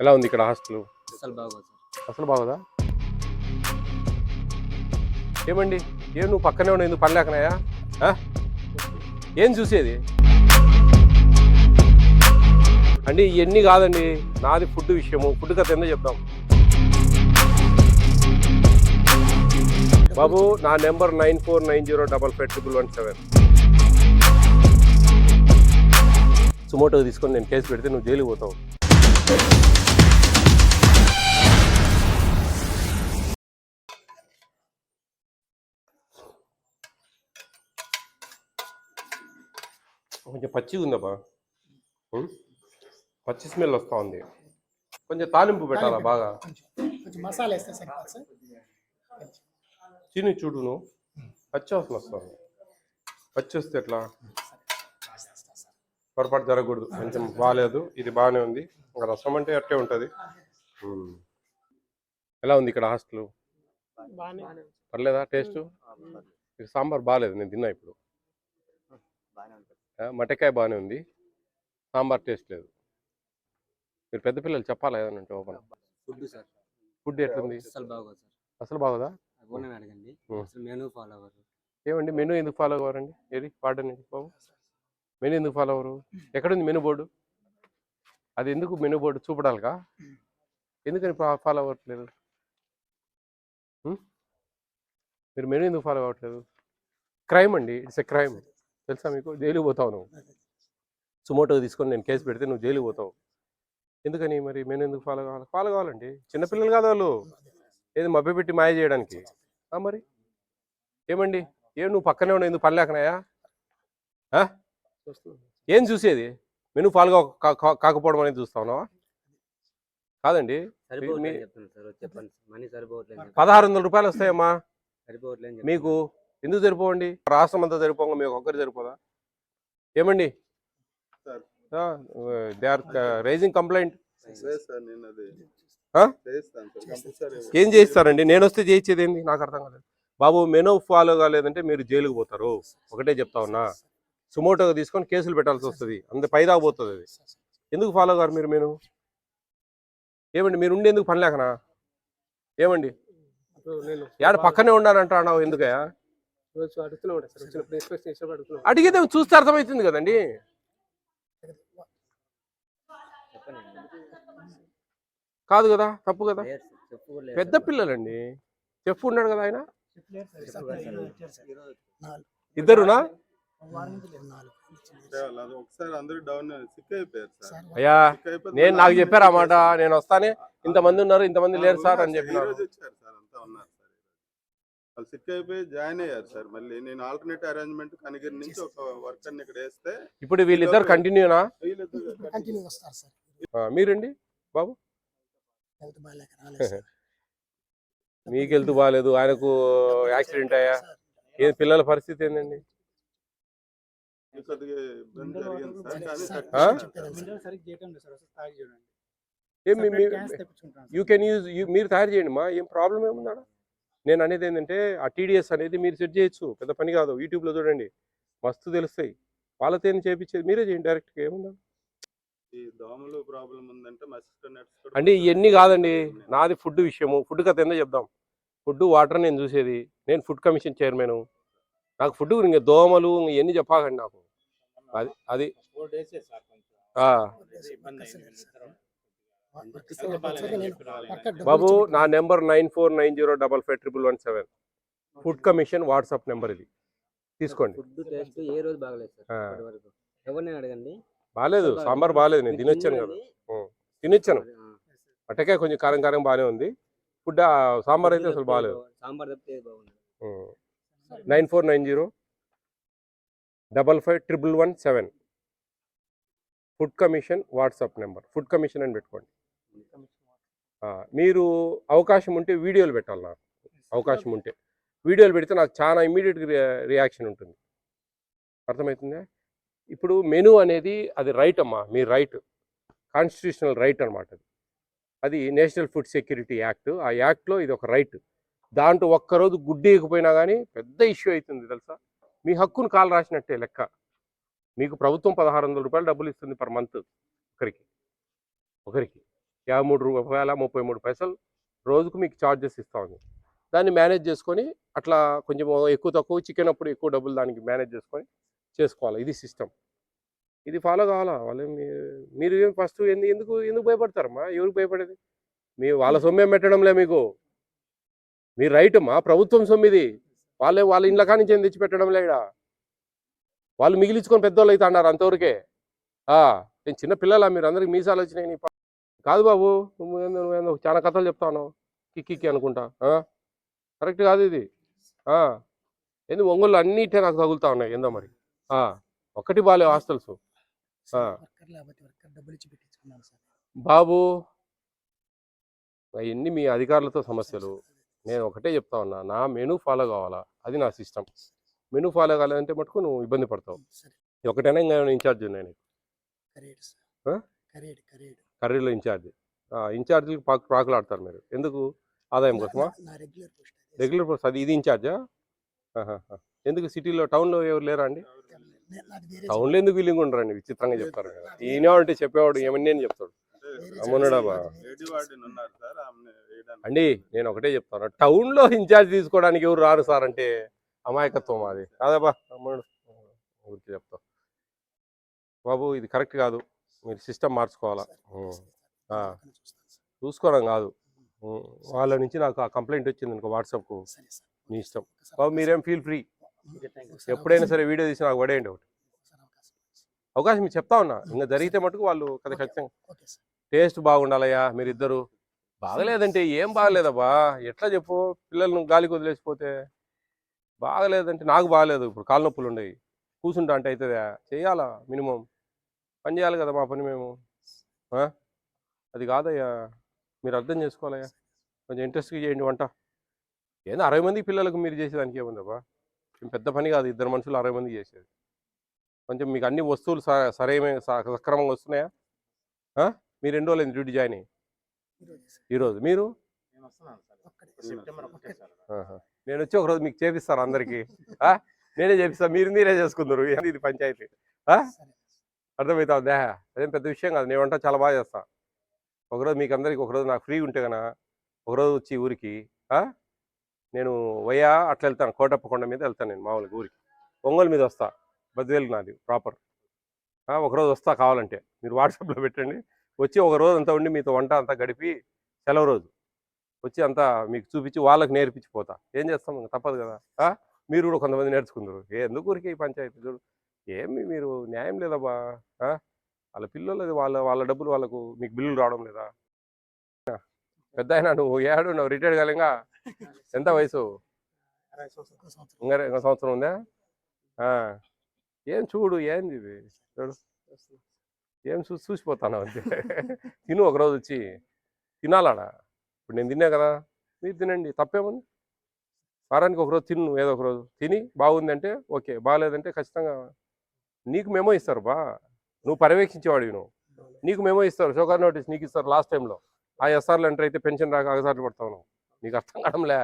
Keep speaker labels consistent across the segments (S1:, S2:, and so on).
S1: ఎలా ఉంది ఇక్కడ హాస్టల్?
S2: అసలు బాగోదు సార్.
S1: అసలు బాగోదా? ఏమండి, ఏం నువ్వు పక్కనే ఉన్నావు, ఎందుకు పని లేకనాయా? ఏం చూసేది అండి? ఇవన్నీ కాదండి, నాది ఫుడ్ విషయము. ఫుడ్ కథ ఏందో చెప్దాం బాబు. నా నెంబర్ 9490555117. సుమోటో తీసుకొని నేను కేసు పెడితే నువ్వు జైలుకి పోతావు. కొంచెం పచ్చిగా ఉందబ్బా, పచ్చి స్మెల్ వస్తూ ఉంది. కొంచెం తాలింపు పెట్టాలా బాగా?
S3: మసాలా వేస్తే సరిపోతుంది సార్.
S1: తిని చూడు, నువ్వు పచ్చి వాసన వస్తుంది. పచ్చి వస్తే ఎట్లా? పొరపాటు జరగకూడదు. కొంచెం బాగాలేదు, ఇది బాగానే ఉంది. ఇంకా రసం అంటే అట్టే ఉంటుంది. ఎలా ఉంది ఇక్కడ హాస్టల్? పర్లేదా టేస్ట్? ఇది సాంబార్ బాగాలేదు, నేను తిన్నా ఇప్పుడు. మటకాయ బాగానే ఉంది, సాంబార్ టేస్ట్ లేదు. మీరు పెద్ద పిల్లలు చెప్పాలా ఏదైనా ఉంటే ఓపెన్.
S2: ఫుడ్ సార్,
S1: ఫుడ్ ఎట్లుంది?
S2: అసలు బాగోదు సార్.
S1: అసలు బాగోదా?
S2: అడగండి, అసలు మెనూ ఫాలో అవ్వరు.
S1: ఏమండి, మెనూ ఎందుకు ఫాలో అవ్వరండి? ఏది వాడండి బాబు, మెనూ ఎందుకు ఫాలో అవ్వరు? ఎక్కడుంది మెనూ బోర్డు? అది ఎందుకు మెనూ బోర్డు చూపడాలిగా? ఎందుకని ఫాలో అవ్వట్లేదు? మీరు మెనూ ఎందుకు ఫాలో అవ్వట్లేదు? క్రైమ్ అండి, ఇట్స్ ఎ క్రైమ్. తెలుసా మీకు? జైలుకి పోతావు నువ్వు. సుమోటో తీసుకొని నేను కేసు పెడితే నువ్వు జైలుకి పోతావు. ఎందుకని మరి మెనూ ఎందుకు ఫాలో కావాలి? ఫాలో కావాలండి, చిన్నపిల్లలు కాదు వాళ్ళు. ఏది మభ్యపెట్టి మాయ చేయడానికి? మరి ఏమండి, ఏం నువ్వు పక్కనే ఉన్నావు, ఎందుకు పని లేకనాయా? ఏం చూసేది? మెనూ ఫాలో కాకపోవడం అనేది చూస్తా ఉన్నావా? కాదండి, 1600 రూపాయలు వస్తాయమ్మా మీకు. ఎందుకు సరిపోవండి? రాష్ట్రం అంతా సరిపోగా మీకు ఒక్కరు సరిపోదా? ఏమండి, దే ఆర్ రైజింగ్ కంప్లైంట్. ఏం చేయిస్తారండి? నేను వస్తే చేయించేది ఏంది? నాకు అర్థం కాలేదు బాబు. మెనూ ఫాలో కాలేదంటే మీరు జైలుకు పోతారు, ఒకటే చెప్తా ఉన్నా. సుమోటోగా తీసుకొని కేసులు పెట్టాల్సి వస్తుంది, అంత పైదాకా పోతుంది అది. ఎందుకు ఫాలో కారు మీరు మెనూ? ఏమండి, మీరు ఉండేందుకు పని లేకనా? ఏమండి, యాడ పక్కనే ఉండాలంటా అన్నావు, ఎందుకయా? అడిగితే చూస్తే అర్థమవుతుంది కదండి. కాదు కదా, తప్పు కదా. పెద్ద పిల్లలండి, చెఫ్ ఉన్నాడు కదా ఆయన. ఇద్దరునా? అయ్యా, నేను నాకు చెప్పారు ఆ మాట. నేను వస్తానే ఇంతమంది ఉన్నారు, ఇంతమంది లేరు సార్ అని చెప్పినారు.
S4: వాళ్ళు సిక్ అయిపోయి జాయిన్ అయ్యారు సార్. మళ్ళీ నేను ఆల్టర్నేట్ అరేంజ్మెంట్ కనిగిరి నుంచి ఒక వర్కర్ని ఇక్కడ వేస్తే
S1: ఇప్పుడు వీళ్ళిద్దరు కంటిన్యూనా? మీరండి బాబు, మీకు హెల్త్ బాగాలేదు, ఆయనకు యాక్సిడెంట్ అయ్యా. ఏ పిల్లల పరిస్థితి ఏందండి? యూ కెన్ యూజ్, మీరు తయారు చేయండి మా, ఏం ప్రాబ్లం ఏముందా? నేను అనేది ఏంటంటే ఆ టీడీఎస్ అనేది మీరు సెట్ చేయొచ్చు, పెద్ద పని కాదు. యూట్యూబ్లో చూడండి, మస్తు తెలుస్తాయి. వాళ్ళతో చేయించేది మీరే చేయండి డైరెక్ట్గా, ఏముందా? అంటే ఇవన్నీ కాదండి, నాది ఫుడ్ విషయము. ఫుడ్ కథ ఏందో చెప్దాం. ఫుడ్ వాటర్ నేను చూసేది, నేను ఫుడ్ కమిషన్ చైర్మన్. నాకు ఫుడ్ ఇంకా దోమలు ఇవన్నీ చెప్పాకండి నాకు. అది బాబు. నా number 9490555117. Food commission WhatsApp number, ఇది తీసుకోండి. బాగాలేదు, సాంబార్ బాగాలేదు, నేను తినొచ్చాను కదా, తినొచ్చాను. అట్టకే కొంచెం కారం కారం బాగానే ఉంది. ఫుడ్ సాంబార్ అయితే అసలు బాగాలేదు. 9490555117 food commission WhatsApp number. Food commission అని పెట్టుకోండి. మీరు అవకాశం ఉంటే వీడియోలు పెట్టాలి. నాకు అవకాశం ఉంటే వీడియోలు పెడితే నాకు చాలా ఇమ్మీడియట్గా రియాక్షన్ ఉంటుంది. అర్థమవుతుందా? ఇప్పుడు మెనూ అనేది అది రైట్ అమ్మా, మీ రైట్, కాన్స్టిట్యూషనల్ రైట్ అనమాట. అది నేషనల్ ఫుడ్ సెక్యూరిటీ యాక్ట్. ఆ యాక్ట్లో ఇది ఒక రైట్. దాంట్లో ఒక్కరోజు గుడ్డేయకపోయినా కానీ పెద్ద ఇష్యూ అవుతుంది తెలుసా. మీ హక్కును కాలు రాసినట్టే లెక్క. మీకు ప్రభుత్వం 1600 రూపాయలు డబ్బులు ఇస్తుంది పర్ మంత్ ఒకరికి. రూపాయల 33 రోజుకు మీకు ఛార్జెస్ ఇస్తా ఉంది. దాన్ని మేనేజ్ చేసుకొని అట్లా కొంచెం ఎక్కువ తక్కువ చికెన్ అప్పుడు ఎక్కువ డబ్బులు దానికి మేనేజ్ చేసుకొని చేసుకోవాలి. ఇది సిస్టమ్. ఇది ఫాలో కావాలా వాళ్ళు. మీరు ఫస్ట్ ఎందుకు ఎందుకు భయపడతారమ్మా? ఎవరికి భయపడేది? వాళ్ళ సొమ్మేం పెట్టడంలే మీకు. మీ రైట్ అమ్మా, ప్రభుత్వం సొమ్మిది. వాళ్ళ ఇండ్ల కానించి ఏం తెచ్చి పెట్టడంలే ఇక్కడ. వాళ్ళు మిగిలించుకొని పెద్దోళ్ళు అయితే అన్నారు అంతవరకే. నేను చిన్న పిల్లలా? మీరు అందరికి మీసాలు వచ్చినాయి. కాదు బాబు, నువ్వేందో చాలా కథలు చెప్తాను కిక్కి అనుకుంటా. కరెక్ట్ కాదు ఇది. ఏంది ఒంగోలు అన్నిటే నాకు తగులుతా ఉన్నాయి ఏందో మరి. ఒక్కటి బాగాలేవు హాస్టల్స్. బాబు అవన్నీ మీ అధికారులతో సమస్యలు. నేను ఒకటే చెప్తా ఉన్నా, నా మెనూ ఫాలో కావాలా, అది నా సిస్టమ్. మెనూ ఫాలో కావాలంటే మటుకు నువ్వు ఇబ్బంది పడతావు. ఒకటైనా ఇంకా ఇన్ఛార్జ్ ఉన్నాయి నీకు. కర్రీలో ఇన్ఛార్జీలు పాకులాడతారు మీరు. ఎందుకు? ఆదాయం కోసమా? Regular post. అది ఇది ఇన్ఛార్జా? ఎందుకు సిటీలో టౌన్లో ఎవరు లేరా అండి? టౌన్లో ఎందుకు వీలింగ్ ఉండరండి? విచిత్రంగా చెప్తారు కదా. ఈయన అంటే చెప్పేవాడు ఏమన్నీ అని చెప్తాడు. అమ్మనుడాబా అండి, నేను ఒకటే చెప్తాను, టౌన్లో ఇన్ఛార్జ్ తీసుకోవడానికి ఎవరు రారు సార్ అంటే అమాయకత్వం అది కాదబ్బా. అమ్మనుడు ఊరికి చెప్తావు బాబు, ఇది కరెక్ట్ కాదు. మీరు సిస్టమ్ మార్చుకోవాలా. చూసుకోవడం కాదు. వాళ్ళ నుంచి నాకు ఆ కంప్లైంట్ వచ్చింది అనుకో వాట్సాప్కు, మీ ఇష్టం బాబు. మీరేం ఫీల్ ఫ్రీ. ఎప్పుడైనా సరే వీడియో తీసి నాకు పడేయండి ఒకటి. అవకాశం మీరు చెప్తా ఉన్నా. ఇంకా జరిగితే మటుకు వాళ్ళు కదా ఖచ్చితంగా టేస్ట్ బాగుండాలయ్యా. మీరిద్దరు బాగలేదంటే ఏం బాగలేదబ్బా, ఎట్లా చెప్పు? పిల్లలను గాలికి వదిలేసిపోతే బాగలేదంటే నాకు బాగలేదు, ఇప్పుడు కాళ్ళ నొప్పులు ఉండేవి, కూర్చుంటా అంటే అవుతుందా? చేయాలా? మినిమం పని చేయాలి కదా మా పని మేము. అది కాదయ్యా, మీరు అర్థం చేసుకోవాలయ్యా. కొంచెం ఇంట్రెస్ట్గా చేయండి వంట. ఏందో 60 మంది పిల్లలకు మీరు చేసేదానికి ఏముందబ్బా? పెద్ద పని కాదు, 2 మనుషులు 60 మంది చేసేది. కొంచెం మీకు అన్ని వస్తువులు సక్రమంగా వస్తున్నాయా? మీరు 2 రోజులు డ్యూటీ జాయిన్ అయ్యి ఈరోజు మీరు నేను వచ్చి ఒకరోజు మీకు చేపిస్తాను అందరికీ. నేనే చేపిస్తాను, మీరే చేసుకుందరు. ఇది పంచాయతీ. అర్థమవుతా ఉందా? అదేం పెద్ద విషయం కాదు. నేను వంట చాలా బాగా చేస్తాను. ఒకరోజు మీకు అందరికి, ఒకరోజు నాకు ఫ్రీ ఉంటే కన్నా ఒకరోజు వచ్చి ఊరికి నేను అట్లా వెళ్తాను. కోటప్పకొండ మీద వెళ్తాను నేను మామూలుగా ఊరికి. ఒంగోలు మీద వస్తా, బద్వేలు నాది ప్రాపర్. ఒకరోజు వస్తా కావాలంటే మీరు వాట్సాప్లో పెట్టండి. వచ్చి ఒక రోజు అంతా ఉండి మీతో వంట అంతా గడిపి సెలవు రోజు వచ్చి అంతా మీకు చూపించి వాళ్ళకి నేర్పించిపోతా. ఏం చేస్తాం, తప్పదు కదా. మీరు కూడా కొంతమంది నేర్చుకుందరు. ఎందుకు ఊరికి ఈ పంచాయతీ చూడు, ఏమి మీరు న్యాయం లేదబ్బా. వాళ్ళ పిల్లలు వాళ్ళ డబ్బులు వాళ్ళకు, మీకు బిల్లులు రావడం లేదా? పెద్ద అయినా నువ్వు నువ్వు రిటైర్డ్ కాలేగా. ఎంత వయసు? ఇంకా సంవత్సరం ఉందా? ఏం చూడు, ఏంది ఇది చూడు, ఏం చూసిపోతాను అంతే. తిను ఒకరోజు వచ్చి తినాలాడా. ఇప్పుడు నేను తిన్నా కదా, మీరు తినండి, తప్పేముంది. వారానికి ఒకరోజు తిను, ఏదో ఒకరోజు తిని బాగుంది అంటే ఓకే, బాగాలేదంటే ఖచ్చితంగా నీకు మెమో ఇస్తారు బా. నువ్వు పర్యవేక్షించేవాడివి, నీకు మెమో ఇస్తారు, షోకార్ నోటీస్ నీకు ఇస్తారు. లాస్ట్ టైంలో ఆ ఎస్ఆర్లు ఎంటర్ అయితే పెన్షన్ రాక అగసాట్లు పడతావు నువ్వు. నీకు అర్థం కావడంలే.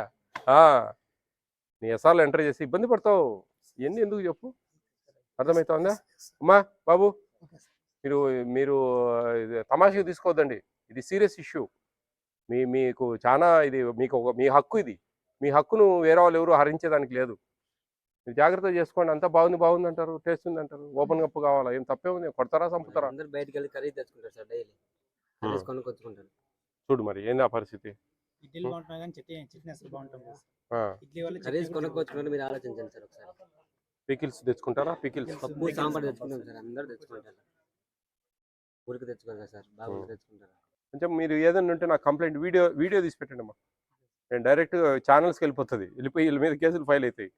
S1: నీ ఎస్ఆర్లు ఎంటర్ చేసి ఇబ్బంది పడతావు. ఇవన్నీ ఎందుకు చెప్పు? అర్థమవుతా ఉందా అమ్మా? బాబు మీరు తమాషగా తీసుకోవద్దండి, ఇది సీరియస్ ఇష్యూ. మీకు చాలా ఇది మీ హక్కు. ఇది మీ హక్కును వేరే వాళ్ళు ఎవరు హరించేదానికి లేదు. మీరు జాగ్రత్తగా చేసుకోండి. అంతా బాగుంది అంటారు, టేస్ట్ ఉంది అంటారు, ఓపెన్ కప్పు కావాలా, ఏం తప్పే ఉంది? కొడతారా, చంపుతారా?
S2: అందరూ బయటికి వెళ్ళి కర్రీ తెచ్చుకుంటారు సార్, డైలీ కొనుక్కొచ్చుకుంటారు.
S1: చూడు మరి ఏంది ఆ పరిస్థితి.
S2: కర్రీస్ కొనుక్కొచ్చుకుంటే మీరు ఆలోచించండి సార్ ఒకసారి.
S1: పికిల్స్ తెచ్చుకుంటారా? పికిల్స్,
S2: పప్పు, సాంబార్ తెచ్చుకుంటాం సార్, అందరూ తెచ్చుకుంటారు. ఊరికి తెచ్చుకోవాలి సార్, బాగా తెచ్చుకుంటారు.
S1: కొంచెం మీరు ఏదైనా ఉంటే నాకు కంప్లైంట్ వీడియో తీసి పెట్టండి అమ్మా. నేను డైరెక్ట్ ఛానల్స్కి వెళ్ళిపోయి వీళ్ళ మీద కేసులు ఫైల్ అవుతాయి.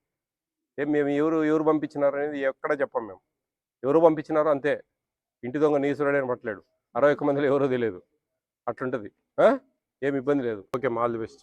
S1: మేము ఎవరు పంపించినారు అనేది ఎక్కడ చెప్పాం మేము. ఎవరు పంపించినారో అంతే. ఇంటి దొంగ నీసురాడే అని పట్టలేడు. 61 మందిలో ఎవరో తెలియదు. అట్లుంటుంది. ఏమి ఇబ్బంది లేదు. Okay, all the best.